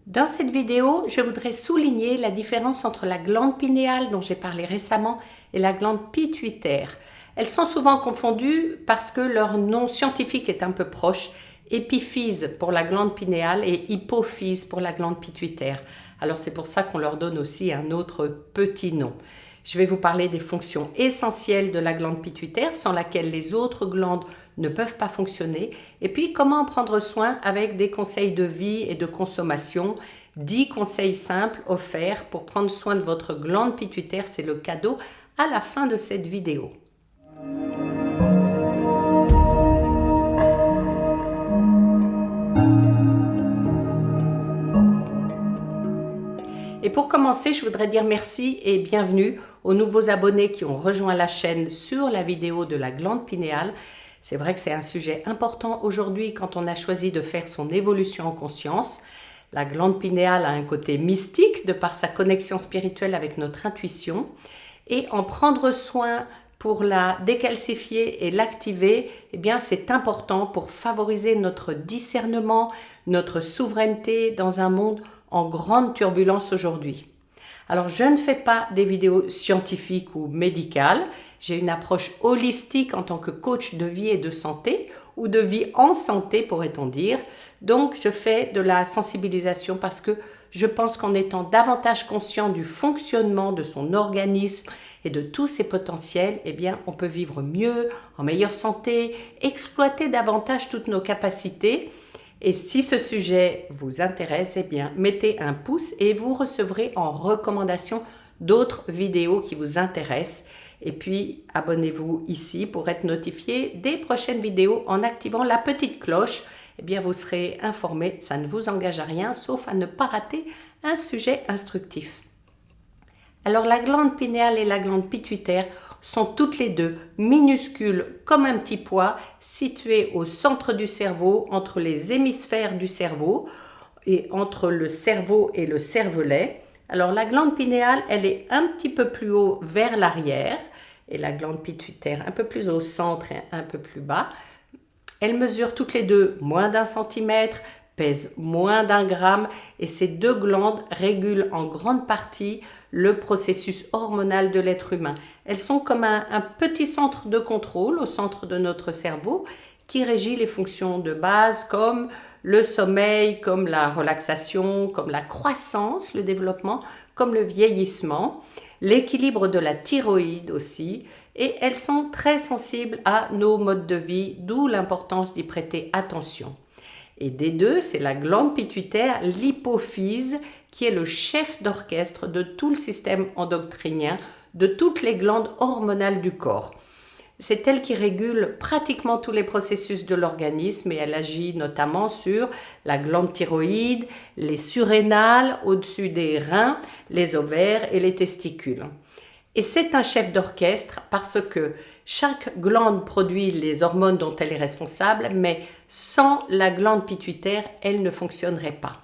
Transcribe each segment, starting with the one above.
Dans cette vidéo, je voudrais souligner la différence entre la glande pinéale dont j'ai parlé récemment et la glande pituitaire. Elles sont souvent confondues parce que leur nom scientifique est un peu proche, épiphyse pour la glande pinéale et hypophyse pour la glande pituitaire. Alors c'est pour ça qu'on leur donne aussi un autre petit nom. Je vais vous parler des fonctions essentielles de la glande pituitaire sans laquelle les autres glandes ne peuvent pas fonctionner et puis comment en prendre soin avec des conseils de vie et de consommation. 10 conseils simples offerts pour prendre soin de votre glande pituitaire, c'est le cadeau à la fin de cette vidéo. Et pour commencer, je voudrais dire merci et bienvenue aux nouveaux abonnés qui ont rejoint la chaîne sur la vidéo de la glande pinéale. C'est vrai que c'est un sujet important aujourd'hui quand on a choisi de faire son évolution en conscience. La glande pinéale a un côté mystique de par sa connexion spirituelle avec notre intuition. Et en prendre soin pour la décalcifier et l'activer, eh bien c'est important pour favoriser notre discernement, notre souveraineté dans un monde en grande turbulence aujourd'hui. Alors je ne fais pas des vidéos scientifiques ou médicales, j'ai une approche holistique en tant que coach de vie et de santé, ou de vie en santé pourrait-on dire. Donc je fais de la sensibilisation parce que je pense qu'en étant davantage conscient du fonctionnement de son organisme et de tous ses potentiels, eh bien on peut vivre mieux, en meilleure santé, exploiter davantage toutes nos capacités. Et si ce sujet vous intéresse, eh bien, mettez un pouce et vous recevrez en recommandation d'autres vidéos qui vous intéressent. Et puis, abonnez-vous ici pour être notifié des prochaines vidéos en activant la petite cloche. Eh bien, vous serez informé, ça ne vous engage à rien, sauf à ne pas rater un sujet instructif. Alors, la glande pinéale et la glande pituitaire sont toutes les deux minuscules comme un petit pois situées au centre du cerveau, entre les hémisphères du cerveau et entre le cerveau et le cervelet. Alors la glande pinéale, elle est un petit peu plus haut vers l'arrière et la glande pituitaire un peu plus au centre et un peu plus bas. Elles mesurent toutes les deux moins d'1 centimètre, pèsent moins d'1 gramme et ces deux glandes régulent en grande partie le processus hormonal de l'être humain. Elles sont comme un petit centre de contrôle au centre de notre cerveau qui régit les fonctions de base comme le sommeil, comme la relaxation, comme la croissance, le développement, comme le vieillissement, l'équilibre de la thyroïde aussi. Et elles sont très sensibles à nos modes de vie, d'où l'importance d'y prêter attention. Et des deux, c'est la glande pituitaire, l'hypophyse, qui est le chef d'orchestre de tout le système endocrinien, de toutes les glandes hormonales du corps. C'est elle qui régule pratiquement tous les processus de l'organisme et elle agit notamment sur la glande thyroïde, les surrénales au-dessus des reins, les ovaires et les testicules. Et c'est un chef d'orchestre parce que chaque glande produit les hormones dont elle est responsable, mais sans la glande pituitaire, elle ne fonctionnerait pas.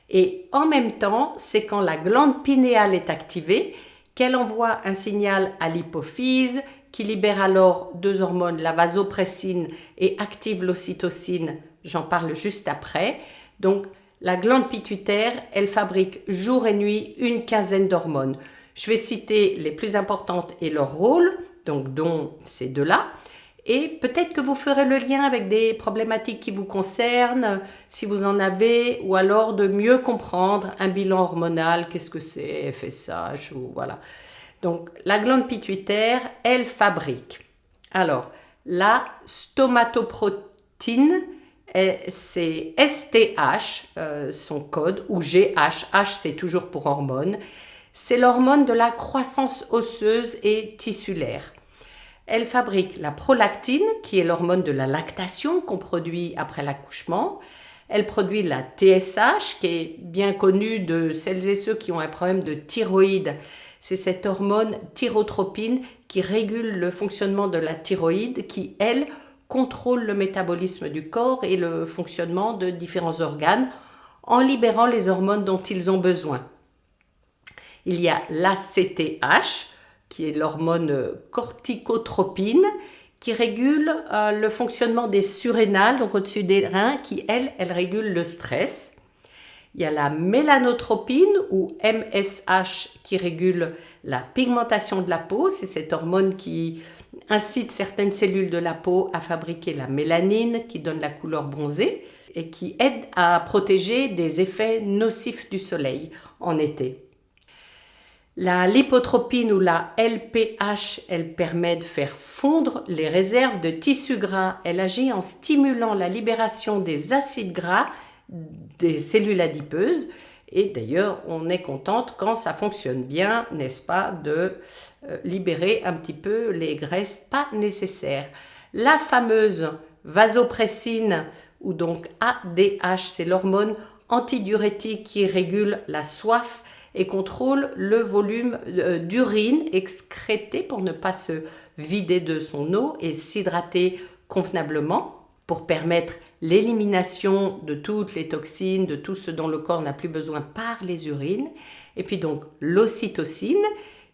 Et en même temps, c'est quand la glande pinéale est activée qu'elle envoie un signal à l'hypophyse qui libère alors deux hormones, la vasopressine et active l'ocytocine. J'en parle juste après. Donc, la glande pituitaire, elle fabrique jour et nuit une quinzaine d'hormones. Je vais citer les plus importantes et leur rôle, donc dont ces deux-là. Et peut-être que vous ferez le lien avec des problématiques qui vous concernent, si vous en avez, ou alors de mieux comprendre un bilan hormonal, qu'est-ce que c'est, FSH, ou voilà. Donc, la glande pituitaire, elle fabrique. Alors, la stomatoprotine, c'est STH, son code, ou GH, H c'est toujours pour hormone. C'est l'hormone de la croissance osseuse et tissulaire. Elle fabrique la prolactine, qui est l'hormone de la lactation qu'on produit après l'accouchement. Elle produit la TSH, qui est bien connue de celles et ceux qui ont un problème de thyroïde. C'est cette hormone thyrotropine qui régule le fonctionnement de la thyroïde, qui, elle, contrôle le métabolisme du corps et le fonctionnement de différents organes en libérant les hormones dont ils ont besoin. Il y a l'ACTH, qui est l'hormone corticotropine, qui régule le fonctionnement des surrénales, donc au-dessus des reins, qui, elle régule le stress. Il y a la mélanotropine ou MSH qui régule la pigmentation de la peau. C'est cette hormone qui incite certaines cellules de la peau à fabriquer la mélanine qui donne la couleur bronzée et qui aide à protéger des effets nocifs du soleil en été. La lipotropine ou la LPH, elle permet de faire fondre les réserves de tissu gras. Elle agit en stimulant la libération des acides gras des cellules adipeuses. Et d'ailleurs, on est contente quand ça fonctionne bien, n'est-ce pas, de libérer un petit peu les graisses pas nécessaires. La fameuse vasopressine, ou donc ADH, c'est l'hormone antidiurétique qui régule la soif et contrôle le volume d'urine excrété pour ne pas se vider de son eau et s'hydrater convenablement pour permettre l'élimination de toutes les toxines, de tout ce dont le corps n'a plus besoin par les urines. Et puis donc l'ocytocine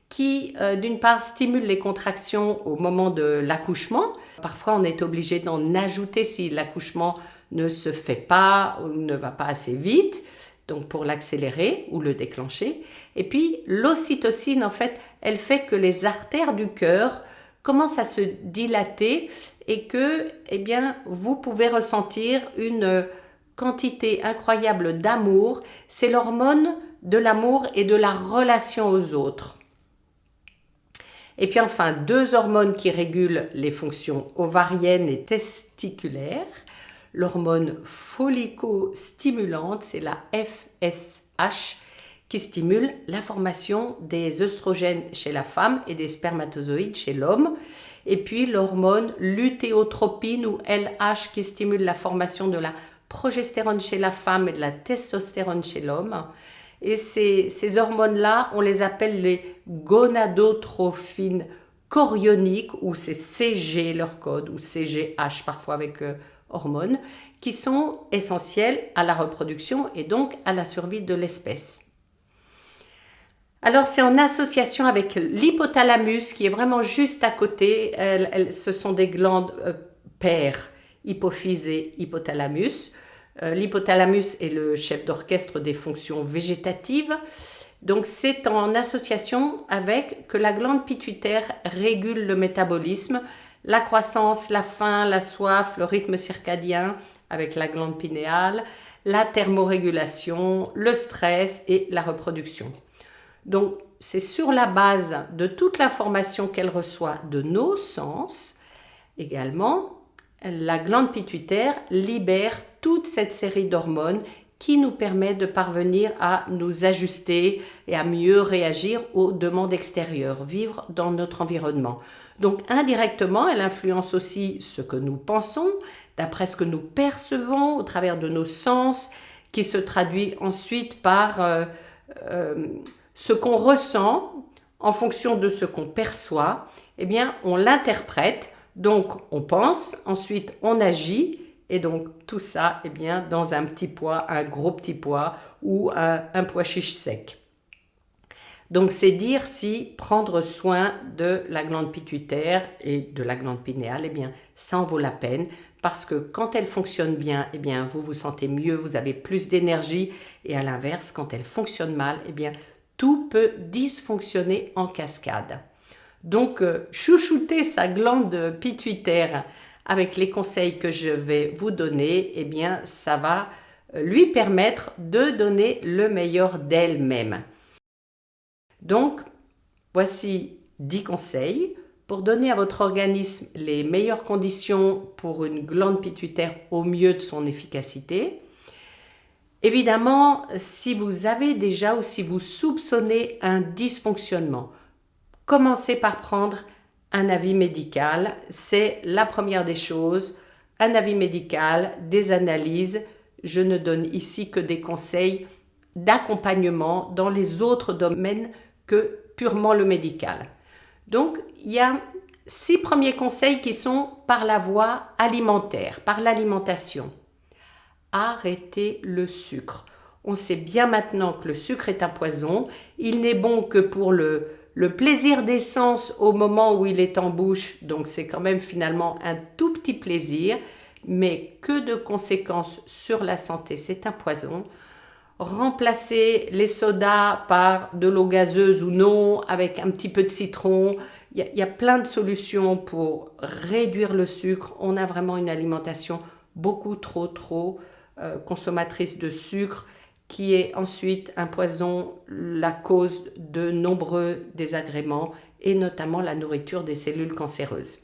qui d'une part stimule les contractions au moment de l'accouchement. Parfois on est obligé d'en ajouter si l'accouchement ne se fait pas ou ne va pas assez vite, donc pour l'accélérer ou le déclencher. Et puis l'ocytocine, en fait, elle fait que les artères du cœur commencent à se dilater et que, eh bien, vous pouvez ressentir une quantité incroyable d'amour. C'est l'hormone de l'amour et de la relation aux autres. Et puis enfin, deux hormones qui régulent les fonctions ovariennes et testiculaires. L'hormone follicostimulante, c'est la FSH, qui stimule la formation des œstrogènes chez la femme et des spermatozoïdes chez l'homme. Et puis l'hormone lutéotropine ou LH qui stimule la formation de la progestérone chez la femme et de la testostérone chez l'homme. Et ces hormones-là, on les appelle les gonadotrophines chorioniques, ou c'est CG leur code, ou CGH parfois avec hormones, qui sont essentielles à la reproduction et donc à la survie de l'espèce. Alors c'est en association avec l'hypothalamus qui est vraiment juste à côté. Ce sont des glandes paires, hypophyse et hypothalamus. L'hypothalamus est le chef d'orchestre des fonctions végétatives. Donc c'est en association avec que la glande pituitaire régule le métabolisme, la croissance, la faim, la soif, le rythme circadien avec la glande pinéale, la thermorégulation, le stress et la reproduction. Donc c'est sur la base de toute l'information qu'elle reçoit de nos sens, également, la glande pituitaire libère toute cette série d'hormones qui nous permet de parvenir à nous ajuster et à mieux réagir aux demandes extérieures, vivre dans notre environnement. Donc indirectement, elle influence aussi ce que nous pensons, d'après ce que nous percevons au travers de nos sens, qui se traduit ensuite par ce qu'on ressent en fonction de ce qu'on perçoit. Eh bien, on l'interprète, donc on pense, ensuite on agit, et donc tout ça, eh bien, dans un petit pois, un gros petit pois ou un pois chiche sec. Donc c'est dire si prendre soin de la glande pituitaire et de la glande pinéale, eh bien, ça en vaut la peine, parce que quand elle fonctionne bien, eh bien, vous vous sentez mieux, vous avez plus d'énergie, et à l'inverse, quand elle fonctionne mal, eh bien, tout peut dysfonctionner en cascade. Donc, chouchouter sa glande pituitaire avec les conseils que je vais vous donner, eh bien, ça va lui permettre de donner le meilleur d'elle-même. Donc, voici 10 conseils pour donner à votre organisme les meilleures conditions pour une glande pituitaire au mieux de son efficacité. Évidemment, si vous avez déjà ou si vous soupçonnez un dysfonctionnement, commencez par prendre un avis médical. C'est la première des choses. Un avis médical, des analyses. Je ne donne ici que des conseils d'accompagnement dans les autres domaines que purement le médical. Donc, il y a 6 premiers conseils qui sont par la voie alimentaire, par l'alimentation. Arrêtez le sucre. On sait bien maintenant que le sucre est un poison. Il n'est bon que pour le plaisir des sens au moment où il est en bouche. Donc c'est quand même finalement un tout petit plaisir. Mais que de conséquences sur la santé, c'est un poison. Remplacer les sodas par de l'eau gazeuse ou non, avec un petit peu de citron. Il y a plein de solutions pour réduire le sucre. On a vraiment une alimentation beaucoup trop consommatrice de sucre qui est ensuite un poison, la cause de nombreux désagréments et notamment la nourriture des cellules cancéreuses.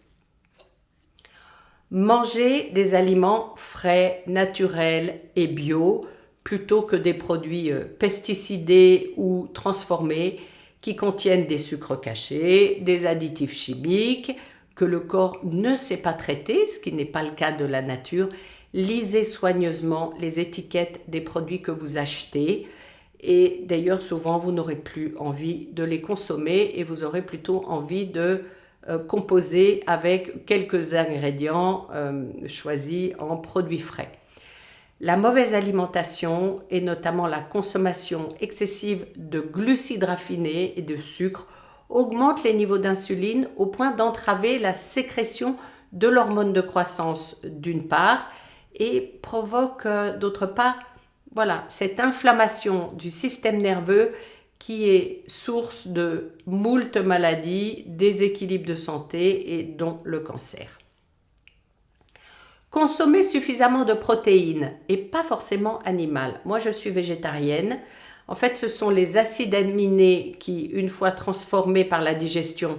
Manger des aliments frais, naturels et bio plutôt que des produits pesticidés ou transformés qui contiennent des sucres cachés, des additifs chimiques que le corps ne sait pas traiter, ce qui n'est pas le cas de la nature. Lisez soigneusement les étiquettes des produits que vous achetez et d'ailleurs souvent vous n'aurez plus envie de les consommer et vous aurez plutôt envie de composer avec quelques ingrédients choisis en produits frais. La mauvaise alimentation et notamment la consommation excessive de glucides raffinés et de sucre augmente les niveaux d'insuline au point d'entraver la sécrétion de l'hormone de croissance d'une part et provoque d'autre part cette inflammation du système nerveux qui est source de moult maladies, déséquilibres de santé et dont le cancer. Consommer suffisamment de protéines et pas forcément animales. Moi, je suis végétarienne. En fait, ce sont les acides aminés qui, une fois transformés par la digestion,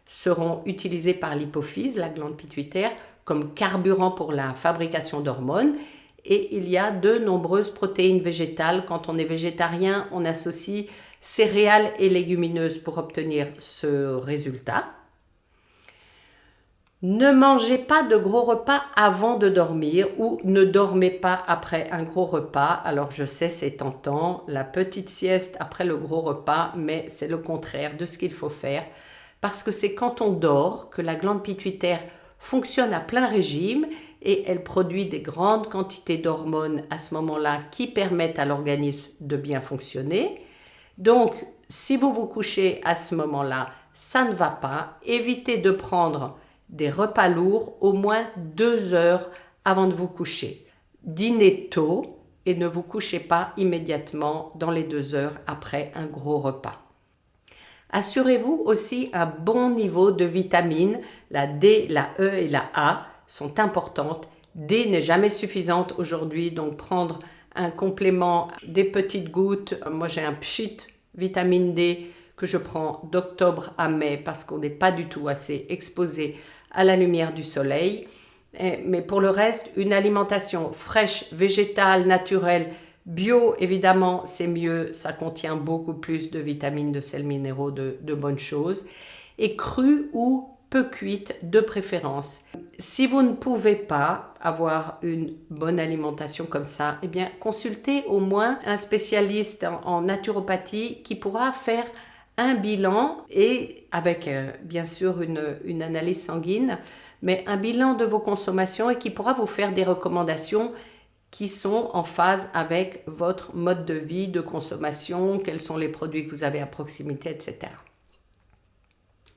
seront utilisés par l'hypophyse, la glande pituitaire, comme carburant pour la fabrication d'hormones. Et il y a de nombreuses protéines végétales. Quand on est végétarien, on associe céréales et légumineuses pour obtenir ce résultat. Ne mangez pas de gros repas avant de dormir ou ne dormez pas après un gros repas. Alors je sais, c'est tentant, la petite sieste après le gros repas, mais c'est le contraire de ce qu'il faut faire parce que c'est quand on dort que la glande pituitaire fonctionne à plein régime et elle produit des grandes quantités d'hormones à ce moment-là qui permettent à l'organisme de bien fonctionner. Donc, si vous vous couchez à ce moment-là, ça ne va pas. Évitez de prendre des repas lourds au moins 2 heures avant de vous coucher. Dînez tôt et ne vous couchez pas immédiatement dans les 2 heures après un gros repas. Assurez-vous aussi un bon niveau de vitamines. La D, la E et la A sont importantes. D n'est jamais suffisante aujourd'hui, donc prendre un complément, des petites gouttes. Moi j'ai un pchit vitamine D que je prends d'octobre à mai parce qu'on n'est pas du tout assez exposé à la lumière du soleil. Mais pour le reste, une alimentation fraîche, végétale, naturelle, bio, évidemment, c'est mieux. Ça contient beaucoup plus de vitamines, de sels minéraux, de bonnes choses. Et crue ou peu cuite de préférence. Si vous ne pouvez pas avoir une bonne alimentation comme ça, eh bien, consultez au moins un spécialiste en naturopathie qui pourra faire un bilan et avec bien sûr une analyse sanguine, mais un bilan de vos consommations et qui pourra vous faire des recommandations qui sont en phase avec votre mode de vie, de consommation, quels sont les produits que vous avez à proximité, etc.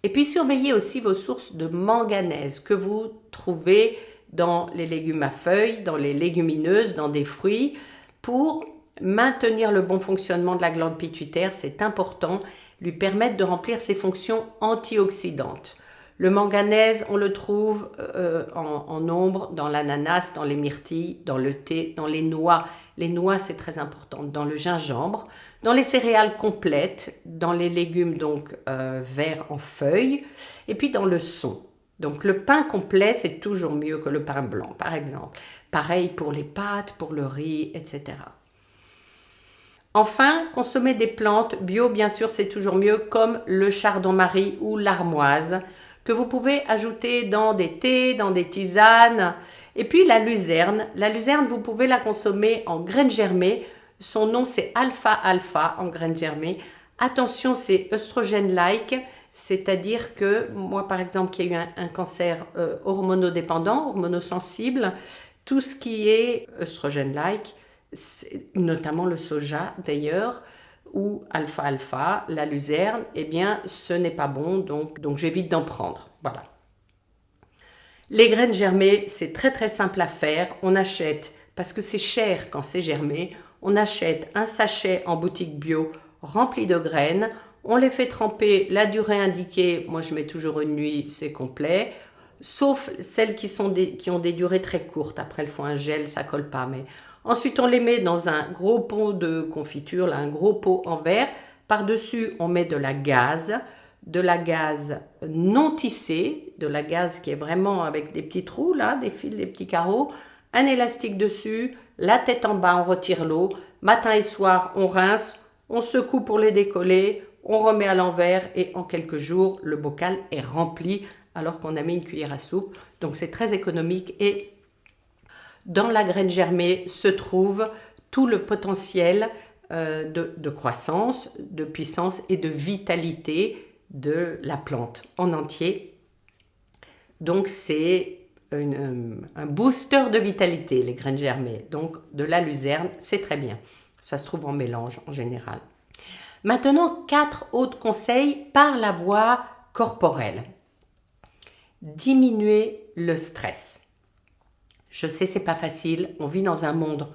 Et puis surveillez aussi vos sources de manganèse que vous trouvez dans les légumes à feuilles, dans les légumineuses, dans des fruits, pour maintenir le bon fonctionnement de la glande pituitaire. C'est important, lui permettre de remplir ses fonctions antioxydantes. Le manganèse, on le trouve en nombre dans l'ananas, dans les myrtilles, dans le thé, dans les noix. Les noix, c'est très important. Dans le gingembre, dans les céréales complètes, dans les légumes donc verts en feuilles, et puis dans le son. Donc le pain complet, c'est toujours mieux que le pain blanc, par exemple. Pareil pour les pâtes, pour le riz, etc. Enfin, consommer des plantes bio, bien sûr, c'est toujours mieux, comme le chardon-marie ou l'armoise, que vous pouvez ajouter dans des thés, dans des tisanes. Et puis la luzerne. La luzerne, vous pouvez la consommer en graines germées. Son nom, c'est alpha-alpha en graines germées. Attention, c'est œstrogène-like, c'est-à-dire que moi, par exemple, qui ai eu un cancer hormonodépendant, hormonosensible, tout ce qui est œstrogène-like, notamment le soja d'ailleurs, ou alpha-alpha, la luzerne, eh bien, ce n'est pas bon, donc j'évite d'en prendre. Voilà. Les graines germées, c'est très très simple à faire. On achète, parce que c'est cher quand c'est germé, On achète un sachet en boutique bio rempli de graines. On les fait tremper la durée indiquée. Moi, je mets toujours une nuit, c'est complet. Sauf celles qui ont des durées très courtes. Après, elles font un gel, ça colle pas. Mais ensuite, on les met dans un gros pot de confiture, là, un gros pot en verre. Par-dessus, on met de la gaze non tissée, de la gaze qui est vraiment avec des petits trous, là, des fils, des petits carreaux, un élastique dessus, la tête en bas, on retire l'eau. Matin et soir, on rince, on secoue pour les décoller, on remet à l'envers et en quelques jours, le bocal est rempli alors qu'on a mis une cuillère à soupe. Donc c'est très économique et dans la graine germée se trouve tout le potentiel de croissance, de puissance et de vitalité de la plante en entier. Donc c'est un booster de vitalité, les graines germées. Donc de la luzerne, c'est très bien. Ça se trouve en mélange en général. Maintenant, 4 autres conseils par la voie corporelle. Diminuer le stress. Je sais, c'est pas facile. On vit dans un monde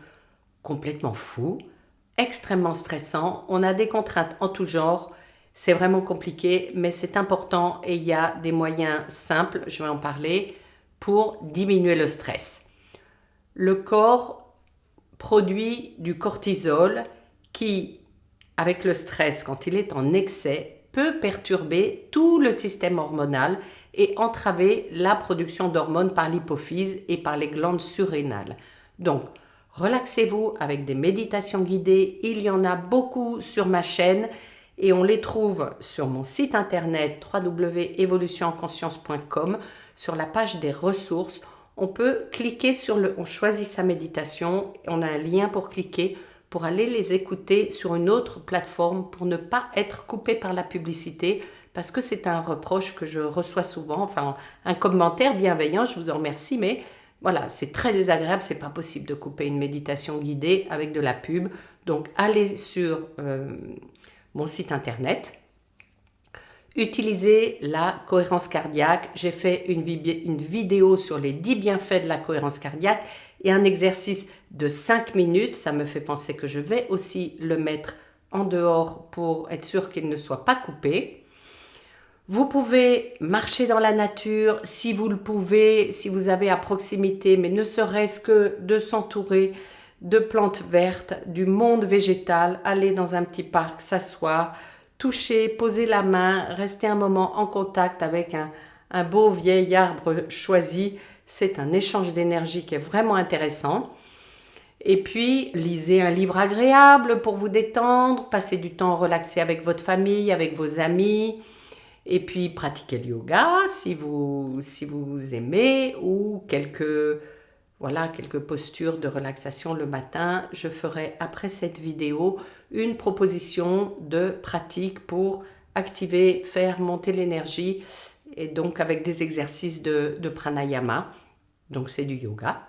complètement fou, extrêmement stressant. On a des contraintes en tout genre. C'est vraiment compliqué, mais c'est important et il y a des moyens simples, je vais en parler, pour diminuer le stress. Le corps produit du cortisol qui, avec le stress, quand il est en excès, peut perturber tout le système hormonal et entraver la production d'hormones par l'hypophyse et par les glandes surrénales. Donc, relaxez-vous avec des méditations guidées. Il y en a beaucoup sur ma chaîne et on les trouve sur mon site internet www.evolutionenconscience.com sur la page des ressources. On peut cliquer on choisit sa méditation, on a un lien pour cliquer pour aller les écouter sur une autre plateforme pour ne pas être coupé par la publicité parce que c'est un reproche que je reçois souvent, enfin un commentaire bienveillant, je vous en remercie, mais voilà, c'est très désagréable, c'est pas possible de couper une méditation guidée avec de la pub. Donc allez sur mon site internet. Utilisez la cohérence cardiaque. J'ai fait une vidéo sur les 10 bienfaits de la cohérence cardiaque et un exercice de 5 minutes. Ça me fait penser que je vais aussi le mettre en dehors pour être sûr qu'il ne soit pas coupé. Vous pouvez marcher dans la nature si vous le pouvez, si vous avez à proximité, mais ne serait-ce que de s'entourer de plantes vertes, du monde végétal, aller dans un petit parc, s'asseoir, toucher, poser la main, rester un moment en contact avec un beau vieil arbre choisi. C'est un échange d'énergie qui est vraiment intéressant. Et puis, lisez un livre agréable pour vous détendre, passez du temps relaxé avec votre famille, avec vos amis. Et puis, pratiquez le yoga si vous aimez ou quelques postures de relaxation le matin. Je ferai après cette vidéo une proposition de pratique pour activer, faire monter l'énergie et donc avec des exercices de pranayama. Donc c'est du yoga.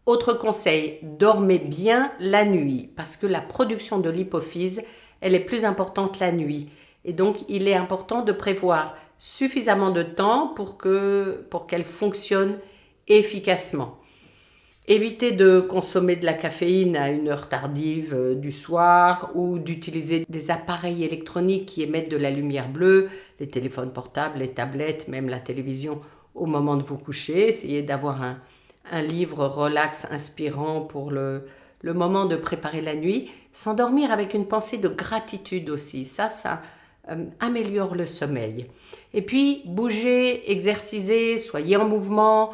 Autre conseil, dormez bien la nuit parce que la production de l'hypophyse, elle est plus importante la nuit. Et donc, il est important de prévoir suffisamment de temps pour qu'elle fonctionne efficacement. Évitez de consommer de la caféine à une heure tardive du soir ou d'utiliser des appareils électroniques qui émettent de la lumière bleue, les téléphones portables, les tablettes, même la télévision au moment de vous coucher. Essayez d'avoir un livre relax, inspirant pour le moment de préparer la nuit. S'endormir avec une pensée de gratitude aussi, ça améliore le sommeil. Et puis, bougez, exercisez, soyez en mouvement,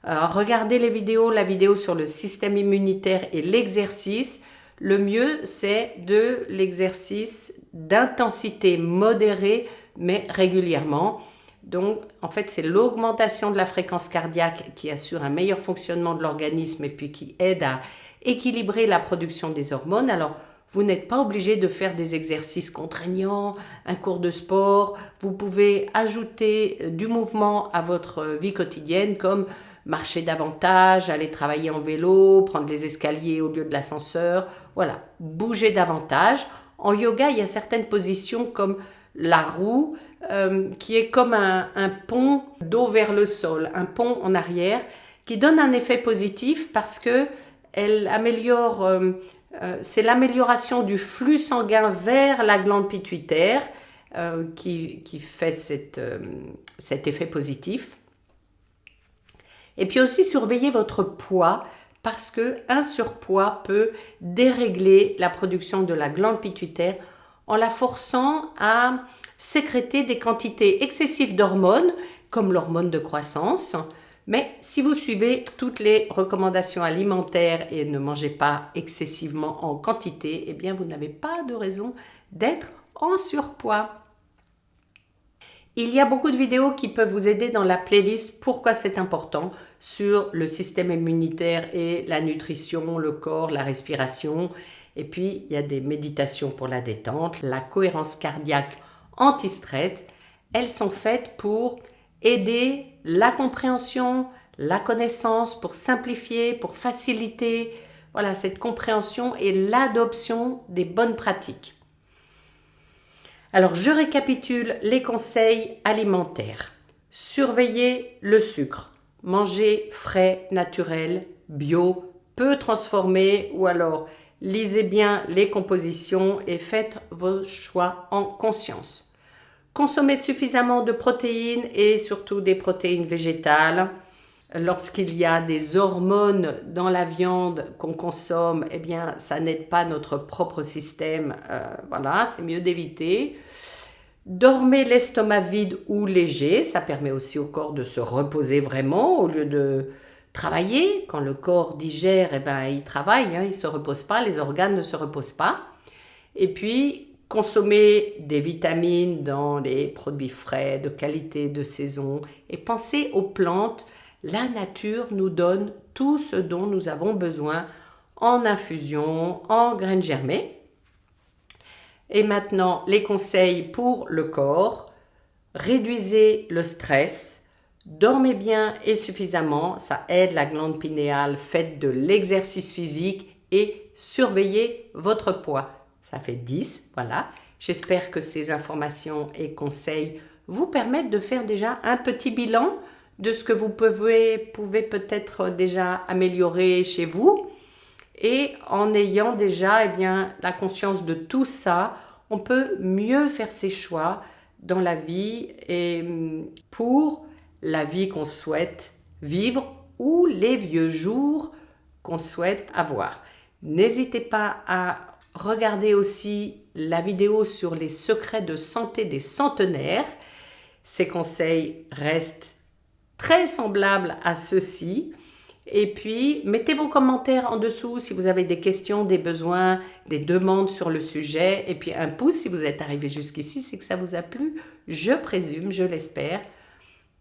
regardez la vidéo sur le système immunitaire et l'exercice. Le mieux, c'est de l'exercice d'intensité modérée, mais régulièrement. Donc, en fait, c'est l'augmentation de la fréquence cardiaque qui assure un meilleur fonctionnement de l'organisme et puis qui aide à équilibrer la production des hormones. Alors, vous n'êtes pas obligé de faire des exercices contraignants, un cours de sport. Vous pouvez ajouter du mouvement à votre vie quotidienne comme marcher davantage, aller travailler en vélo, prendre les escaliers au lieu de l'ascenseur. Voilà, bouger davantage. En yoga, il y a certaines positions comme la roue qui est comme un pont dos vers le sol, un pont en arrière qui donne un effet positif parce que elle améliore c'est l'amélioration du flux sanguin vers la glande pituitaire qui fait cet effet positif. Et puis aussi surveiller votre poids parce qu'un surpoids peut dérégler la production de la glande pituitaire en la forçant à sécréter des quantités excessives d'hormones comme l'hormone de croissance. Mais si vous suivez toutes les recommandations alimentaires et ne mangez pas excessivement en quantité, eh bien vous n'avez pas de raison d'être en surpoids. Il y a beaucoup de vidéos qui peuvent vous aider dans la playlist Pourquoi c'est important sur le système immunitaire et la nutrition, le corps, la respiration. Et puis, il y a des méditations pour la détente, la cohérence cardiaque anti-stress. Elles sont faites pour aider la compréhension, la connaissance, pour simplifier, pour faciliter cette compréhension et l'adoption des bonnes pratiques. Alors, je récapitule les conseils alimentaires. Surveillez le sucre. Mangez frais, naturel, bio, peu transformé ou alors lisez bien les compositions et faites vos choix en conscience. Consommez suffisamment de protéines et surtout des protéines végétales. Lorsqu'il y a des hormones dans la viande qu'on consomme, eh bien, ça n'aide pas notre propre système. C'est mieux d'éviter. Dormez l'estomac vide ou léger, ça permet aussi au corps de se reposer vraiment au lieu de travailler. Quand le corps digère, il travaille, il ne se repose pas, les organes ne se reposent pas. Et puis, consommez des vitamines dans les produits frais, de qualité, de saison. Et pensez aux plantes. La nature nous donne tout ce dont nous avons besoin en infusion, en graines germées. Et maintenant, les conseils pour le corps. Réduisez le stress, dormez bien et suffisamment, ça aide la glande pinéale, faites de l'exercice physique et surveillez votre poids. Ça fait 10, voilà. J'espère que ces informations et conseils vous permettent de faire déjà un petit bilan de ce que vous pouvez peut-être déjà améliorer chez vous. Et en ayant déjà la conscience de tout ça, on peut mieux faire ses choix dans la vie et pour la vie qu'on souhaite vivre ou les vieux jours qu'on souhaite avoir. N'hésitez pas à regarder aussi la vidéo sur les secrets de santé des centenaires. Ces conseils restent très semblables à ceux-ci. Et puis, mettez vos commentaires en dessous si vous avez des questions, des besoins, des demandes sur le sujet. Et puis un pouce si vous êtes arrivé jusqu'ici, c'est que ça vous a plu. Je présume, je l'espère.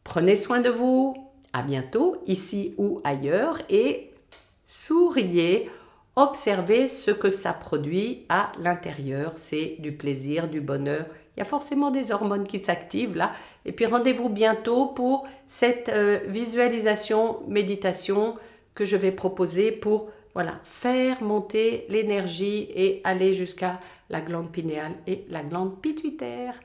Prenez soin de vous. À bientôt, ici ou ailleurs. Et souriez. Observez ce que ça produit à l'intérieur. C'est du plaisir, du bonheur. Il y a forcément des hormones qui s'activent là. Et puis rendez-vous bientôt pour cette visualisation, méditation que je vais proposer pour faire monter l'énergie et aller jusqu'à la glande pinéale et la glande pituitaire.